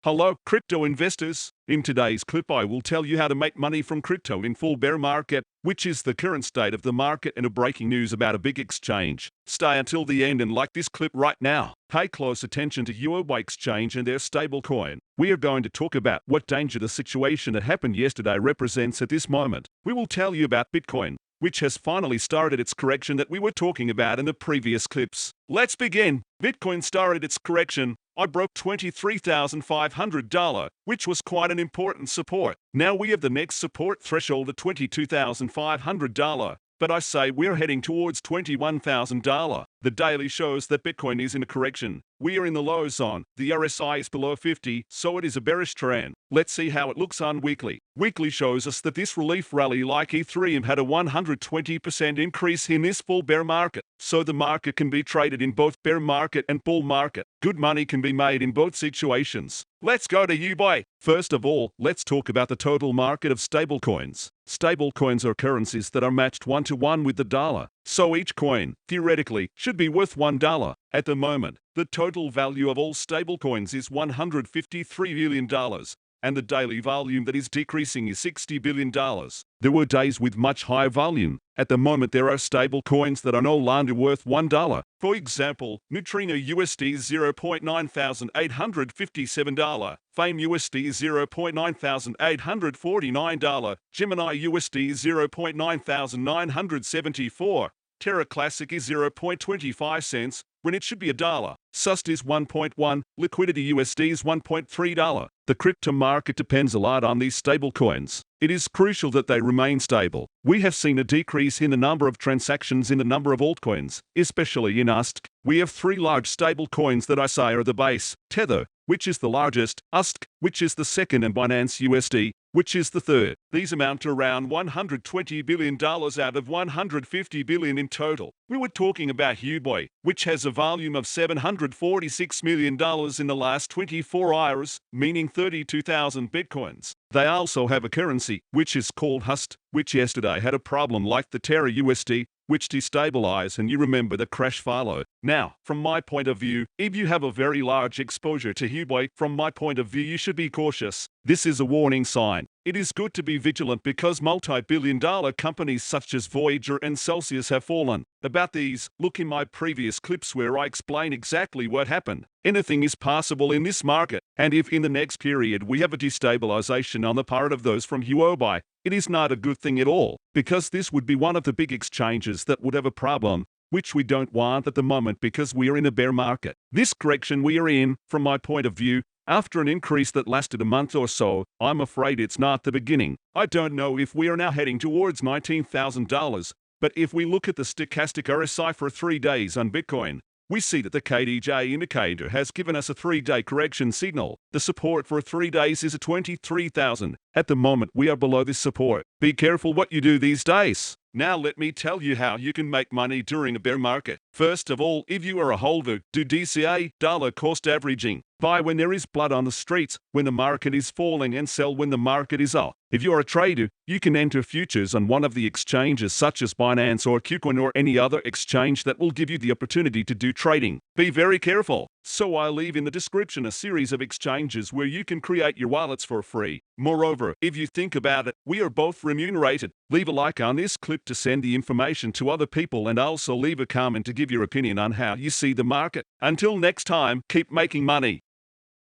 Hello, crypto investors. In today's clip, I will tell you how to make money from crypto in full bear market, which is the current state of the market, and a breaking news about a big exchange. Stay until the end and like this clip right now. Pay close attention to Huobi exchange and their stablecoin. We are going to talk about what danger the situation that happened yesterday represents at this moment. We will tell you about Bitcoin, which has finally started its correction that we were talking about in the previous clips. Let's begin. Bitcoin started its correction. I broke $23,500, which was quite an important support. Now we have the next support threshold at $22,500, but I say we're heading towards $21,000. The daily shows that Bitcoin is in a correction. We are in the low zone. The RSI is below 50, so it is a bearish trend. Let's see how it looks on weekly. Weekly shows us that this relief rally like Ethereum had a 120% increase in this full bear market. So the market can be traded in both bear market and bull market. Good money can be made in both situations. Let's go to Huobi. First of all, let's talk about the total market of stablecoins. Stablecoins are currencies that are matched 1-to-1 with the dollar. So each coin, theoretically, should be worth $1. At the moment, the total value of all stablecoins is $153 billion. And the daily volume that is decreasing is $60 billion. There were days with much higher volume. At the moment, there are stable coins that are no longer worth $1. For example, Neutrino USD is $0.9857, Fame USD is $0.9849, Gemini USD is $0.9974, Terra Classic is 0.25 cents, when it should be $1. SUST is 1.1, Liquidity USD is $1.3. The crypto market depends a lot on these stable coins. It is crucial that they remain stable. We have seen a decrease in the number of transactions in the number of altcoins, especially in UST. We have three large stable coins that I say are the base: Tether, which is the largest, UST, which is the second, and Binance USD, which is the third. These amount to around $120 billion out of $150 billion in total. We were talking about Huobi, which has a volume of $746 million in the last 24 hours, meaning 32,000 bitcoins. They also have a currency, which is called UST, which yesterday had a problem like the Terra USD, which destabilized, and you remember the crash followed. Now, from my point of view, if you have a very large exposure to Huobi, from my point of view, you should be cautious. This is a warning sign. It is good to be vigilant because multi-billion-dollar companies such as Voyager and Celsius have fallen. About these, look in my previous clips where I explain exactly what happened. Anything is possible in this market, and if in the next period we have a destabilization on the part of those from Huobi, it is not a good thing at all, because this would be one of the big exchanges that would have a problem, which we don't want at the moment because we are in a bear market. This correction we are in, from my point of view, after an increase that lasted a month or so, I'm afraid it's not the beginning. I don't know if we are now heading towards $19,000, but if we look at the stochastic RSI for 3 days on Bitcoin, we see that the KDJ indicator has given us a 3-day correction signal. The support for 3 days is at 23,000. At the moment, we are below this support. Be careful what you do these days. Now let me tell you how you can make money during a bear market. First of all, if you are a holder, do DCA, dollar cost averaging. Buy when there is blood on the streets, when the market is falling, and sell when the market is up. If you are a trader, you can enter futures on one of the exchanges such as Binance or kucoin or any other exchange that will give you the opportunity to do trading. Be very careful. So I leave in the description a series of exchanges where you can create your wallets for free. Moreover, if you think about it, we are both remunerated. Leave a like on this clip to send the information to other people, and also leave a comment to give your opinion on how you see the market. Until next time, keep making money.